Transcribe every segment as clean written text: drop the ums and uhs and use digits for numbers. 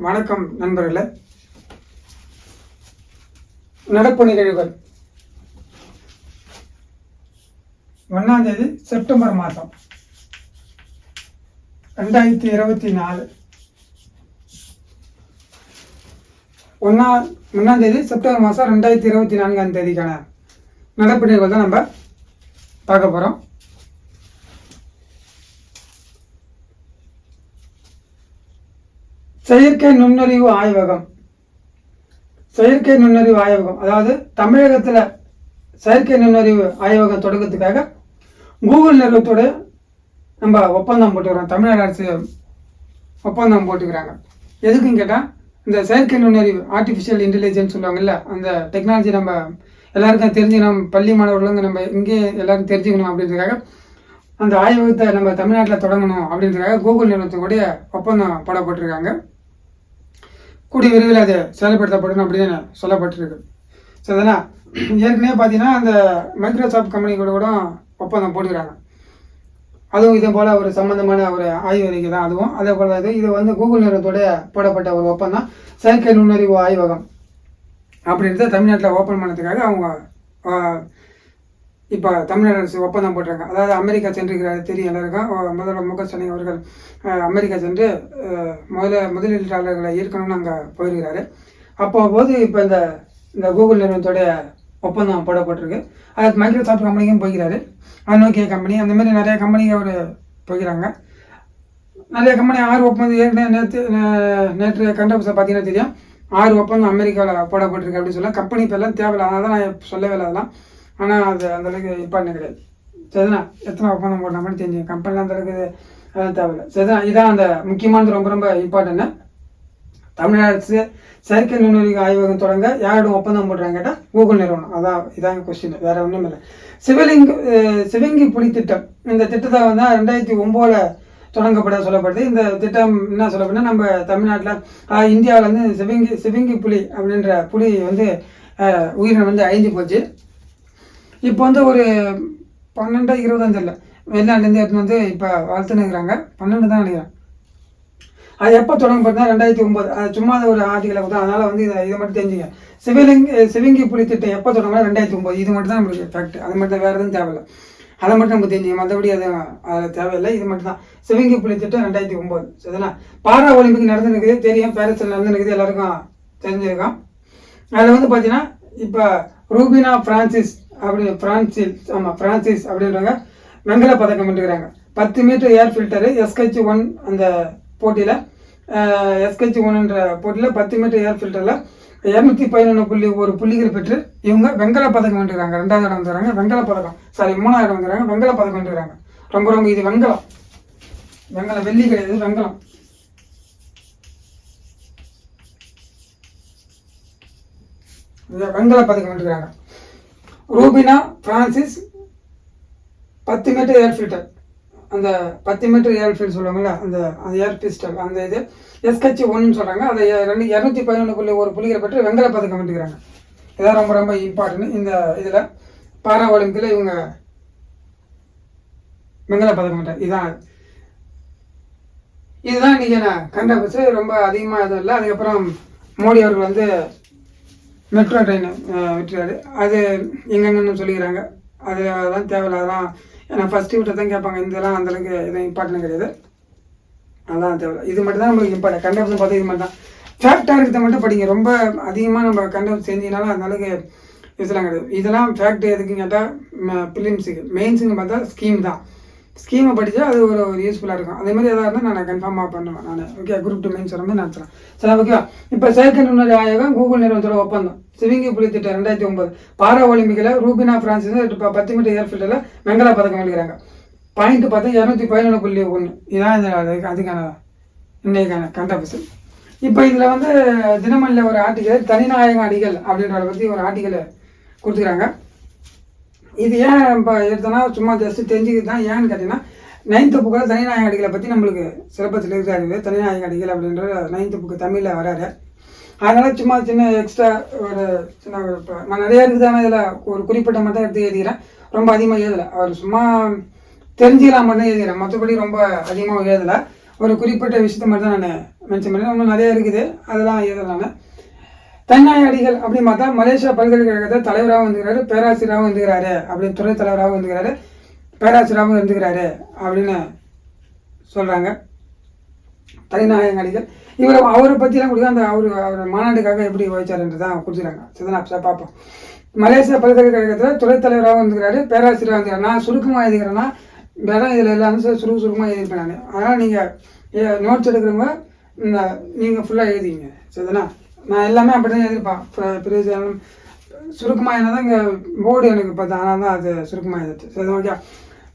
வணக்கம் நண்பர்களே. நடப்பு நிகழ்வுகள் 1ஆம் தேதி செப்டம்பர் மாதம் 2024. 1ஆம் தேதி செப்டம்பர் மாதம் 2024ஆம் தேதிக்கான நடப்பு நிகழ்வுகள் தான் நம்ம பார்க்க போகிறோம். செயற்கை நுண்ணறிவு ஆய்வகம் அதாவது தமிழகத்தில் செயற்கை நுண்ணறிவு ஆய்வகம் தொடக்கத்துக்காக கூகுள் நிறுவனத்தோட நம்ம ஒப்பந்தம் போட்டுக்கிறோம். தமிழ்நாடு அரசு ஒப்பந்தம் போட்டுக்கிறாங்க. எதுக்குன்னு கேட்டால், இந்த செயற்கை நுண்ணறிவு ஆர்டிஃபிஷியல் இன்டெலிஜென்ஸ் சொல்லுவாங்கல்ல, அந்த டெக்னாலஜி நம்ம எல்லாருக்கும் தெரிஞ்சுக்கணும், பள்ளி மாணவர்களுங்க நம்ம இங்கே எல்லாருக்கும் தெரிஞ்சுக்கணும் அப்படின்றதுக்காக அந்த ஆய்வகத்தை நம்ம தமிழ்நாட்டில் தொடங்கணும் அப்படின்றதுக்காக கூகுள் நிறுவனத்துடைய ஒப்பந்தம் போடப்பட்டிருக்காங்க. கூடிய விரைவில் அது செயல்படுத்தப்படணும் அப்படின்னு சொல்லப்பட்டிருக்கு. ஸோ அதனால் ஏற்கனவே பார்த்தீங்கன்னா அந்த மைக்ரோசாஃப்ட் கம்பெனி கூட ஒப்பந்தம் போட்டுக்கிறாங்க. அதுவும் இதே போல் ஒரு சம்மந்தமான ஒரு ஆய்வறிக்கை தான். அதுவும் அதே போல் இது வந்து கூகுள் நிறுவனத்தோட போடப்பட்ட ஒரு ஒப்பந்தம். செயற்கை நுண்ணறிவு ஆய்வகம் அப்படின்றத தமிழ்நாட்டில் ஓப்பன் பண்ணதுக்காக அவங்க இப்போ தமிழ்நாடு அரசு ஒப்பந்தம் போட்டிருக்காங்க. அதாவது அமெரிக்கா சென்றிருக்கிறாரு, தெரியும் எல்லாருக்கும். முதல்வர் மு க ஸ்டாலின் அவர்கள் அமெரிக்கா சென்று முதலீட்டாளர்களை ஈர்க்கணும்னு அங்கே போயிருக்கிறாரு. போது இப்போ இந்த கூகுள் நிறுவனத்தோடைய ஒப்பந்தம் போடப்பட்டிருக்கு. அது மைக்ரோசாஃப்ட் கம்பெனிக்கும் போய்கிறாரு, நோக்கியா கம்பெனி, அந்த மாதிரி நிறைய கம்பெனிக்கு அவர் போய்கிறாங்க. நிறைய கம்பெனி 6 ஒப்பந்தம் ஏற்கனவே நேற்று கண்டபுஷம் பார்த்தீங்கன்னா தெரியும், 6 ஒப்பந்தம் அமெரிக்காவில் போடப்பட்டிருக்கு அப்படின்னு சொல்லலாம். கம்பெனி இப்போ எல்லாம் தேவையில்லை, அதனால தான் நான் சொல்லவே இல்லை அதெல்லாம். ஆனால் அது அந்தளவுக்கு இம்பார்ட்டன் கிடையாது. சரிண்ணா, எத்தனை ஒப்பந்தம் போடுற மாதிரி தெரிஞ்சு கம்பெனிலாம் அந்தளவுக்கு அதெல்லாம் தேவையில்லை. சரிண்ணா, இதான் அந்த முக்கியமானது, ரொம்ப ரொம்ப இம்பார்ட்டன்ட்டு. தமிழ்நாடு அரசு செயற்கை நுண்ணறிவு ஆய்வகம் தொடங்க யாரோட ஒப்பந்தம் போடுறாங்க கேட்டால் கூகுள் நிறுவனம். இதாங்க கொஸ்டின், வேற ஒன்றும் இல்லை. சிவங்கி புலி திட்டம், இந்த திட்டத்தை வந்து 2009 தொடங்கப்பட சொல்லப்படுது. இந்த திட்டம் என்ன சொல்லப்படுதுன்னா, நம்ம தமிழ்நாட்டில் இந்தியாவில் வந்து சிவங்கி புலி அப்படின்ற புலி வந்து உயிரினம் வந்து அழிஞ்சு போச்சு. இப்போ வந்து ஒரு 12-20 இல்லை, வெளிநாட்டிலேருந்து எடுத்துன்னு வந்து இப்போ வளர்த்துன்னு இருக்கிறாங்க. 12 தான் நினைக்கிறேன். அது எப்போ தொடங்கப்பட்டா 2009. அது சும்மா ஒரு ஆர்டிக்கலை தான். அதனால் வந்து இதை மட்டும் தெரிஞ்சுங்க. சிவங்கி புலி திட்டம் எப்போ தொடங்கினா 2009. இது மட்டும் தான் நம்மளுக்கு ஃபேக்ட். அது மட்டும் தான், வேறு எதுவும் தேவையில்லை. அதை மட்டும் நம்ம தெரிஞ்சுங்க, மற்றபடி அதில் தேவையில்லை. இது மட்டும் தான். சிவங்கி புலி திட்டம் 2009. சரிங்களா? பாரா ஒலிம்பிக் நடந்துருக்குது, தெரியும். பாரிஸில் நடந்துருக்குது, எல்லாருக்கும் தெரிஞ்சிருக்கோம். அதில் வந்து பார்த்தீங்கன்னா இப்போ ரூபினா பிரான்சிஸ் அப்படின்றவங்க வெங்கல பதக்கம் வென்றுக்கிறாங்க. 10 மீட்டர் ஏர் ஃபில்டரு SH1 அந்த போட்டியில், SH1 போட்டியில் 10 மீட்டர் ஏர் ஃபில்டரில் 211 புள்ளிகள் பெற்று இவங்க வெங்கல பதக்கம் வென்றுக்கிறாங்க. 2வது இடம் வந்துடுறாங்க. வெங்கல பதக்கம், 3வது இடம் வந்துடுறாங்க. வெங்கல பதக்கம் வென்றுக்கிறாங்க. ரொம்ப ரொம்ப இது வெங்கலம், வெள்ளி கிடையாது, வெங்கலம். வெங்கல பதக்கம் வென்றுக்கிறாங்க. Rubina Francis 10 metre air filter, அந்த 10 மீட்டர் ஏர் ஃபில்டர் சொல்லுவாங்கல்ல, அந்த ஏர் பிஸ்டல், அந்த இது SH1 சொல்கிறாங்க. அதை 211 புள்ளிகளை பெற்று வெங்கல பதக்கம் வென்றுக்கிறாங்க. இதான் ரொம்ப ரொம்ப இம்பார்ட்டன்ட். இந்த இதில் பாரா ஒலிம்பிக்கில் இவங்க வெங்கல பதக்கம் வென்றார். இதுதான் இன்றைக்கி நான் கண்டபட்ச ரொம்ப அதிகமாக எதுவும் இல்லை. அதுக்கப்புறம் மோடி அவர்கள் வந்து மெட்ரோ ட்ரெயின் விட்டுறாரு. அது எங்கெங்கன்னு சொல்லிக்கிறாங்க. அதெல்லாம் தேவையில்லை. அதெல்லாம் ஏன்னா ஃபஸ்ட்டு விட்டு தான் கேட்பாங்க. இதெல்லாம் அந்தளவுக்கு எதுவும் இம்பார்ட்டன் கிடையாது. அதெல்லாம் தேவையில்லை. இது மட்டும் தான் நம்மளுக்கு இம்பார்ட்டன். கண்டபட்சம் பார்த்தா இது மட்டும் தான். ஃபேக்டாக இருக்கிறத மட்டும் படிங்க. ரொம்ப அதிகமாக நம்ம கண்டபட்சம் செஞ்சதுனால அந்தளவுக்கு இதெல்லாம் கிடையாது. இதெல்லாம் ஃபேக்ட் எதுக்குன்னு கேட்டால் பிலிம்ஸுக்கு, மெயின்ஸுன்னு பார்த்தா ஸ்கீம் தான். ஸ்கீமை படித்தா அது ஒரு யூஸ்ஃபுல்லாக இருக்கும். அதே மாதிரி எதாவது இருந்தால் நான் கன்ஃபார்மாக பண்ணுவேன் நான். ஓகே, குரூப் 2 மெயின்ஸ் வர மாதிரி நடத்துகிறேன். சரி, ஓகேவா? இப்போ செயற்கை நுண்ணறிவு ஆய்வகம் கூகுள் நிறுவனத்தோட ஒப்பந்தம். சிவங்கி புலி திட்டம் 2009. பாரா ஒலிம்பிக்கில் ரூபினா பிரான்சிஸ் 10 மீட்டர் ஏர் ஃபில்டரில் வெங்கல பதக்கம் வென்றுக்கிறாங்க. பாயிண்ட் பார்த்தா 211.1. இதான் அதுக்கான இன்னைக்கான கண்டபஸ். இப்போ இதில் வந்து தினமணியில் ஒரு ஆர்டிக்கல், தனிநாயக அடிகள் அப்படின்றத பற்றி ஒரு ஆர்டிக்கலை கொடுத்துக்கிறாங்க. இது ஏன் இப்போ எடுத்தோன்னா சும்மா ஜஸ்ட்டு தெரிஞ்சுக்கிட்டு தான். ஏன்னு கேட்டிங்கன்னா, 9th புக்கில் தனிநாயக அடிகளை பற்றி நம்மளுக்கு சிலபஸில் இருக்காரு. தனிநாயக அடிகள் அப்படின்ற 9th புக்கு தமிழில் வராரு. அதனால் சும்மா சின்ன எக்ஸ்ட்ரா ஒரு சின்ன நான் நிறையா இருக்குது. ஆனால் இதில் ஒரு குறிப்பிட்ட மட்டும் எடுத்து எழுதிக்கிறேன். ரொம்ப அதிகமாக எழுதலை. அவர் சும்மா தெரிஞ்சுக்கலாம் மட்டும் எழுதிக்கிறேன், மற்றபடி ரொம்ப அதிகமாக எழுதலை. ஒரு குறிப்பிட்ட விஷயத்த மட்டும் தான் நான் மென்ஷன் பண்ணேன். இன்னும் நிறைய இருக்குது, அதெல்லாம் எழுதலாம். தனிநாயக அடிகள் அப்படின்னு பார்த்தா மலேசியா பல்கலைக்கழகத்தை தலைவராகவும் வந்துக்கிறாரு, பேராசிரியராகவும் வந்துக்கிறாரு, அப்படின்னு துறை தலைவராகவும் வந்துக்கிறாரு, பேராசிரியராகவும் இருந்துக்கிறாரு அப்படின்னு சொல்கிறாங்க தனிநாயக அடிகள். அவரை பற்றிலாம் கொடுக்க அந்த அவர் மாநாட்டுக்காக எப்படி வச்சாருன்றது தான் கொடுத்துருக்காங்க. சரிதானா, பார்ப்போம். மலேசியா பல்கலைக்கழகத்தில் துறைத் தலைவராகவும் இருந்துக்கிறாரு, பேராசிரியராக வந்துக்கிறாரு. நான் சுருக்கமாக எழுதிக்கிறேன்னா வேற இதில் எல்லாமே சுருக்கமாக எழுதியிருப்பேன் நான். அதனால் நீங்கள் நோட்ஸ் எடுக்கிறவங்க நீங்கள் ஃபுல்லாக எழுதிங்க. சரிதானா, நான் எல்லாமே அப்படி தான் எழுதியிருப்பேன். பிரயோஜனம் சுருக்கமாக என்ன தான் இங்கே போர்டு எனக்கு பார்த்தா, ஆனால் தான் அது சுருக்கமாக எழுதிச்சு. சரி, ஓகே.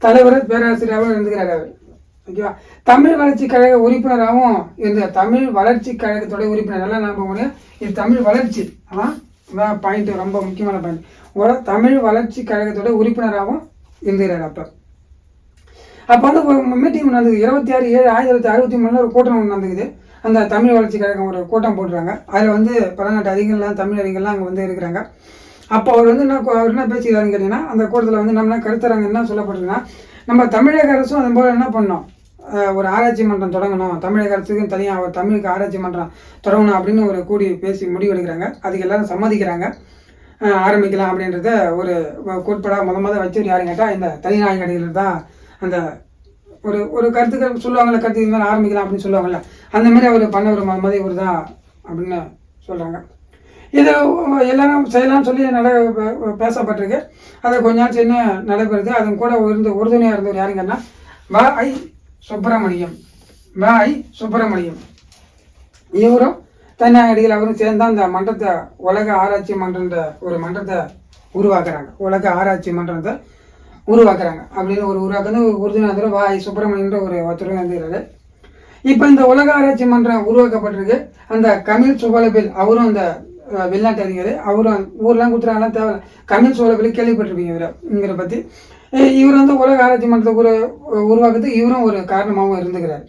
தலைவர் பேராசிரியராகவும் இருந்துக்கிறார் அவர். ஓகேவா. தமிழ் வளர்ச்சி கழக உறுப்பினராகவும் இருந்த தமிழ் வளர்ச்சி கழகத்தோடைய உறுப்பினர் எல்லாம் நம்ப முடியும். இது தமிழ் வளர்ச்சி, அதான் பாயிண்ட், ரொம்ப முக்கியமான பாயிண்ட். தமிழ் வளர்ச்சி கழகத்தோட உறுப்பினராகவும் இருந்துகிறார். அப்போ வந்து ஒரு மீட்டிங் நடந்தது 26/7/1963 ஒரு கூட்டம் நடந்துக்குது. அந்த தமிழ் வளர்ச்சி கழகம் ஒரு கூட்டம் போட்டுறாங்க. அதில் வந்து பழநாட்டு அறிஞர்கள்லாம் தமிழ் அறிஞர்கள்லாம் அங்கே வந்து இருக்கிறாங்க. அப்போ அவர் வந்து அவர் என்ன பேசிக்கிறாருன்னு கேட்டிங்கன்னா, அந்த கூட்டத்தில் வந்து நம்ம கருத்தரங்க என்ன சொல்லப்படுதுன்னா, நம்ம தமிழக அரசும் அதன் போல் என்ன பண்ணோம், ஒரு ஆராய்ச்சி மன்றம் தொடங்கணும், தமிழக அரசுக்கு தனியாக ஒரு தமிழுக்கு ஆராய்ச்சி மன்றம் தொடங்கணும் அப்படின்னு ஒரு கூடி பேசி முடிவெடுக்கிறாங்க. அதுக்கு எல்லாரும் சம்மதிக்கிறாங்க, ஆரம்பிக்கலாம் அப்படின்றத ஒரு கோட்பாடாக முதல் வச்சவர் யாருன்னு கேட்டால் இந்த தனிநாயக அடிகள் தான். அந்த ஒரு கருத்துக்கள் சொல்லுவாங்கள்ல, கருத்து இது மாதிரி ஆரம்பிக்கலாம் அப்படின்னு சொல்லுவாங்கள்ல, அந்த மாதிரி அவர் பண்ண ஒரு இவர் தான் அப்படின்னு சொல்கிறாங்க. இதை எல்லாரும் செய்யலாம்னு சொல்லி பேசப்பட்டிருக்கு. அதை கொஞ்ச நாள் சின்ன நடைபெறுது. அதன் கூட உறுதுணையாக இருந்தவர் யாருங்கன்னா வ.ஐ. சுப்பிரமணியம். இவரும் தனிநாயக அடிகள் அவரும் சேர்ந்து அந்த மன்றத்தை உலக ஆராய்ச்சி மன்றன்ற ஒரு மன்றத்தை உருவாக்குறாங்க. உலக ஆராய்ச்சி மன்றத்தை உருவாக்குறாங்க அப்படின்னு ஒரு உருவாக்குறது உறுதுணையாக வ.ஐ. சுப்பிரமணியன்ற ஒருத்தர் வந்துக்கிறாரு. இப்போ இந்த உலக ஆராய்ச்சி மன்றம் உருவாக்கப்பட்டிருக்கு. அந்த கமில் சுவலபில் அவரும் அந்த வெளிநாட்டு அறிஞர், அவரும் ஊர்லாம் கொடுத்துறாங்கலாம் தேவை. கமில் சுவலபில் கேள்விப்பட்டிருப்பீங்க இவரை பற்றி. இவர் வந்து உலக ஆராய்ச்சி மன்றத்தை உருவாக்குறதுக்கு இவரும் ஒரு காரணமாகவும் இருந்துக்கிறார்.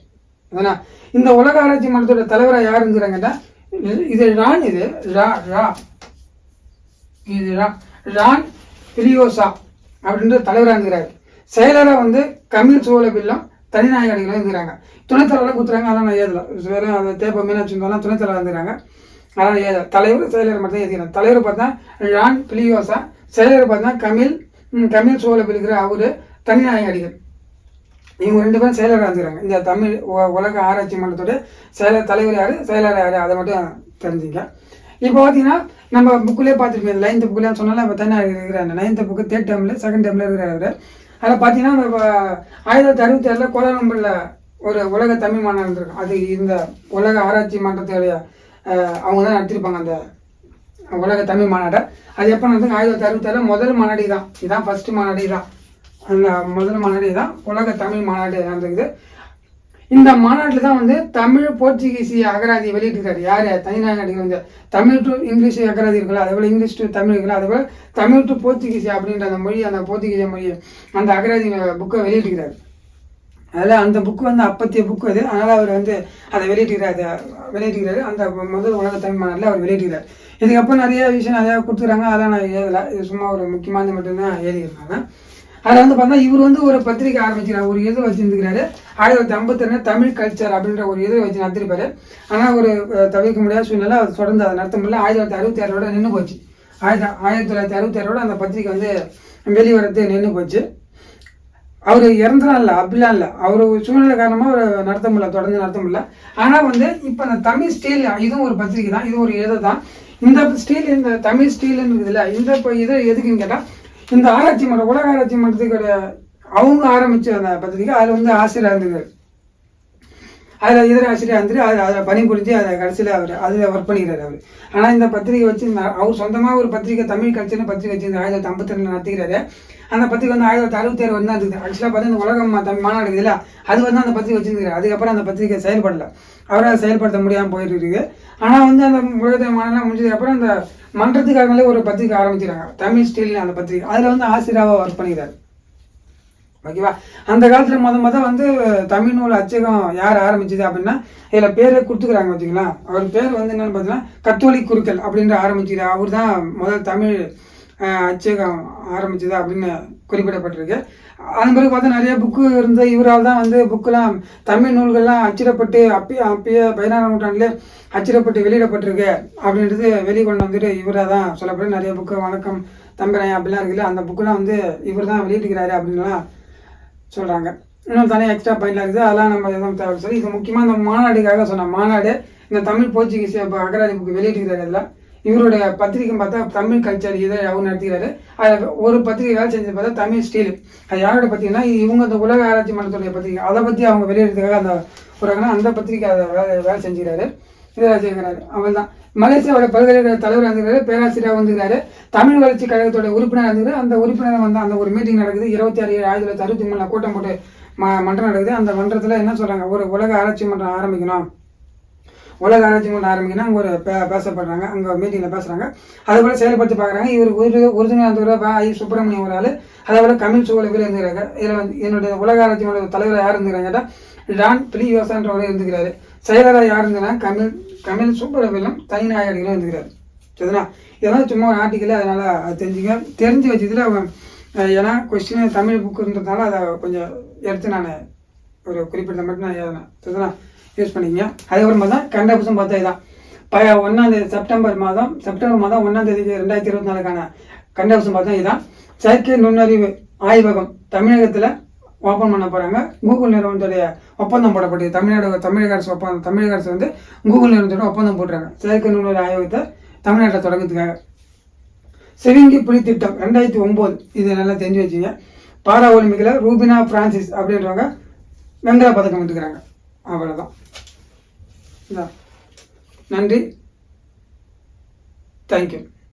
ஏன்னா இந்த உலக ஆராய்ச்சி மன்றத்தோட தலைவராக யார் இருந்துக்கிறாங்கன்னா ரான் பிலியோசா அப்படின்ற தலைவராக இருந்துக்கிறாரு. செயலராக வந்து கமில் சுவலபில்லும் தனிநாயக அடிகளும் இருக்கிறாங்க. துணைத்தலைவரெலாம் கொடுத்துறாங்க, அதெல்லாம் நான் எழுதலாம். வெறும் அதை தேப்ப மீனாட்சி இருந்தாலும் துணைத்தலைவராக இருந்துக்கிறாங்க, அதெல்லாம் எழுதல. தலைவர் செயலர் மட்டும் எழுதிக்கிறாங்க. தலைவர் பார்த்தா ரான் பிலியோசா, செயலர் பார்த்தா கமில் சுவலபில் இருக்கிற அவரு தனிநாயக அடிகள். இவங்க 2 பேரும் செயலராக இருந்துக்கிறாங்க. இந்த தமிழ் உலக ஆராய்ச்சி மன்றத்தோட தலைவர் யார், செயலர் யார், அதை மட்டும் தெரிஞ்சுங்க. இப்போ பார்த்தீங்கன்னா நம்ம புக்குலேயே பார்த்துருப்போம், 9th புக்குலேயே சொன்னாலும் இப்போ தனியாக இருக்கிறாங்க. 9th புக்கு 3rd டேர்மில் 2nd டேர்மில் இருக்கிறாரு. அதில் பார்த்தீங்கன்னா நம்ம 1967 கோலாலம்பூரில் ஒரு உலக தமிழ் மாநாடு இருக்கும். அது இந்த உலக ஆராய்ச்சி மன்றத்துடைய அவங்க தான் நடத்திருப்பாங்க அந்த உலக தமிழ் மாநாட்டை. அது எப்போ நடந்தது, 1967 முதல் மாநாடு தான். இதுதான் ஃபர்ஸ்ட் மாநாடு தான். அந்த முதல் மாநாடு தான் உலக தமிழ் மாநாடு நடந்துக்குது. இந்த மாநாட்டில் தான் வந்து தமிழ் போர்ச்சுகீசிய அகராதி வெளியிட்டிருக்காரு. யார், தனிநாயக அடிகள். வந்து தமிழ் டு இங்கிலீஷ் அகராதி இருக்குல்ல, அதே போல் இங்கிலீஷ் டு தமிழ் இருக்குல்ல, அதே போல் தமிழ் டு போர்ச்சுகீசி அப்படின்ற அந்த மொழி, அந்த போர்ச்சுகீசிய மொழி அந்த அகராதி புக்கை வெளியிட்டிருக்கிறார். அதில் அந்த புக்கு வந்து அப்பத்திய புக்கு அது. அதனால் அவர் வந்து அதை வெளியிட்டிருக்கிறாரு. அந்த முதல் உலக தமிழ் மாநாட்டில் அவர் வெளியிட்டிருக்கிறார். இதுக்கப்புறம் நிறைய விஷயம் நிறையா கொடுத்துருக்காங்க, அதெல்லாம் நான் எழுதலை. இது சும்மா ஒரு முக்கியமானது மட்டும்தான் எழுதியிருக்காங்க. அதில் வந்து பார்த்தா இவர் வந்து ஒரு பத்திரிகை ஆரம்பிக்கிறார், ஒரு இது வச்சுருந்துக்கிறாரு. 1952 தமிழ் கல்ச்சர் அப்படின்ற ஒரு இது வச்சு நடத்திருப்பாரு. ஆனால் ஒரு தவிர்க்க முடியாத சூழ்நிலை அவர் தொடர்ந்து அதை நடத்த முடியல. 1966 நின்று போச்சு. 1966 அந்த பத்திரிகை வந்து வெளிவரத்து நின்று போச்சு. அவர் இறந்துலாம் இல்லை, அப்படிலாம் இல்லை. அவர் சூழ்நிலை காரணமாக அவர் தொடர்ந்து நடத்த முடியல. ஆனால் வந்து இப்போ அந்த தமிழ் ஸ்டீல் இதுவும் ஒரு பத்திரிகை தான், இது ஒரு இது தான். இந்த ஸ்டீல், இந்த தமிழ் ஸ்டீல்னு இருக்குதுல்ல, இந்த இது எதுக்குன்னு கேட்டால் இந்த ஆராய்ச்சி மன்றம், உலக ஆராய்ச்சி மன்றத்துக்கு அவங்க ஆரம்பித்த அந்த பத்திரிகை. அதில் வந்து ஆசிரியர் இருந்துக்கார், அதில் இதர ஆசிரியர் இருந்து அதில் பணிபுரிஞ்சு அதை கடைசியில் அவர் அதில் ஒர்க் பண்ணிக்கிறார் அவர். ஆனால் இந்த பத்திரிகை வச்சு அவர் சொந்தமாக ஒரு பத்திரிகை தமிழ் கல்ச்சர்னு பத்திரிகை வச்சு 1952 நடத்திக்கிறாரு. அந்த பத்திரிகை வந்து 1967 வந்து தான் இருக்குது. ஆக்சுவலாக பார்த்தா இந்த உலகம் தமிழ் மாநாடு இருக்குதுல்ல, அது வந்து அந்த பத்திரிகை வச்சுருக்காரு. அதுக்கப்புறம் அந்த பத்திரிகை செயல்படலை, அவரால் செயல்படுத்த முடியாமல் போயிட்டு இருக்குது. ஆனால் வந்து அந்த உலக மாநாடுலாம் முடிஞ்சதுக்கப்புறம் அந்த மன்றத்துக்காரங்களே ஒரு பத்திரிகை ஆரம்பிச்சிருக்காங்க, தமிழ் ஸ்டீல் அந்த பத்திரிகை. அதில் வந்து ஆசிரியராக ஒர்க் பண்ணிக்கிறார். ஓகேவா. அந்த காலத்தில் வந்து தமிழ் நூல் அச்சகம் யார் ஆரம்பிச்சது அப்படின்னா இதில் பேரை கொடுத்துக்கிறாங்க வச்சுங்களா. அவர் பேர் வந்து என்னென்னு பார்த்தீங்கன்னா கத்தோலிக் குருக்கள் அப்படின்ற ஆரம்பிச்சுக்கிறார். அவர் தான் முதல் தமிழ் அச்சகம் ஆரம்பிச்சது அப்படின்னு குறிப்பிடப்பட்டிருக்கு. அதன் பிறகு பார்த்தா நிறைய புக்கு இருந்த இவரால் தான் வந்து புக்கெலாம் தமிழ் நூல்கள்லாம் அச்சிடப்பட்டு அப்பயே 16ஆம் நூற்றாண்டிலே அச்சிடப்பட்டு வெளியிடப்பட்டிருக்கு அப்படின்றது வெளிக்கொண்டு வந்துட்டு இவராக தான் சொல்லப்படும். நிறைய புக்கு வணக்கம் தம்பிராயன் அப்படிலாம் இருக்குல்ல, அந்த புக்கெலாம் வந்து இவர் தான் வெளியிட்டுக்கிறாரு அப்படின்லாம் சொல்கிறாங்க. இன்னும் தனியாக எக்ஸ்ட்ரா பாயிண்ட்லாம் இருக்குது, அதெல்லாம் நம்ம எதுவும் தேவை சொல்லி இது முக்கியமாக இந்த மாநாடுக்காக சொன்ன மாநாடு இந்த தமிழ் போர்ச்சுகீஸ் அகராதி புக்கு வெளியிட்டுக்கிறாரு. இதில் இவருடைய பத்திரிகை பார்த்தா தமிழ் கல்ச்சர் இதை அவர் நடத்துகிறாரு. அதில் ஒரு பத்திரிகை வேலை செஞ்சது பார்த்தா தமிழ் ஸ்டீல். அது யாரோட பத்திரிகைனா இவங்க இந்த உலக ஆராய்ச்சி மன்றத்துடைய பத்திரிகை, அதை பற்றி அவங்க வெளியிடுறதுக்காக அந்த ஒரு அந்த பத்திரிகை அதை வேலை செஞ்சுக்கிறாரு. இதை செய்கிறாரு. அவள் தான் மலேசியாவோட பல்கலைக்கழக தலைவர் வந்துருக்காரு, பேராசிரியர் வந்துருக்காரு, தமிழ் வளர்ச்சி கழகத்தோட உறுப்பினர் வந்துருக்காரு. அந்த உறுப்பினர் வந்து அந்த ஒரு மீட்டிங் நடக்குது 26/7/1963 கூட்டம் போட்டு மன்றம் நடக்குது. அந்த மன்றத்தில் என்ன சொல்கிறாங்க, ஒரு உலக ஆராய்ச்சி மன்றம் ஆரம்பிக்கணும், உலக ஆராய்ச்சி மன்றம் ஆரம்பிக்கணும் அங்கே ஒரு பேசப்படுறாங்க, அங்கே மீட்டிங்கில் பேசுகிறாங்க. அதுபோல் செயல்படுத்தி பார்க்குறாங்க. இவர் உறுதுணையாக இருந்தவர் ஐ சுப்பிரமணியம் ஒரு ஆள், அதே போல் கமில் சோழவில் இருந்துக்கிறாங்க. இதில் வந்து என்னுடைய உலக ஆராய்ச்சி மன்ற தலைவராக யார் இருந்துக்கிறாங்க, டான் பிலியோசான்றவர் இருந்துக்கிறாரு. செயலராக யார் இருந்தாங்கன்னா கமில் சுப்பரவிலும் தனிநாயகர்களும் இருந்துக்கிறாரு. சரிங்களா? இதெல்லாம் சும்மா ஒரு ஆர்டிக்கல், அதனால் தெரிஞ்சு வச்சதில் ஏன்னா கொஸ்டின் தமிழ் புக்கு இருந்ததுனால அதை கொஞ்சம் எடுத்து நான் ஒரு குறிப்பிட்ட மட்டும் நான் எழுதினேன். சரிங்களா? யூஸ் பண்ணிங்க. அதுக்கப்புறமா தான் கண்டபுசம் பார்த்தா இதான் 1 செப்டம்பர் மாதம் 1 2024 கண்டபுசம் பார்த்தா இதான் செயற்கை நுண்ணறிவு ஆய்வகம் தமிழகத்தில் ஓப்பன் பண்ண போகிறாங்க. கூகுள் நிறுவனத்துடைய ஒப்பந்தம் போடப்பட்டது. தமிழக அரசு வந்து கூகுள் நிறுவனத்தோட ஒப்பந்தம் போட்டுறாங்க செயற்கை நுண்ணறிவு ஆய்வகத்தை தமிழ்நாட்டில் தொடங்கிறதுக்காக. சிவிங்கி புலி திட்டம் 2009 இது நல்லா தெரிஞ்சு வச்சுங்க. பாரா ஒலிம்பிக்கில் ரூபினா பிரான்சிஸ் அப்படின்றவங்க வெண்கல பதக்கம் எடுத்துக்கிறாங்க. அவ்வளோதான். நன்றி, தேங்க்யூ.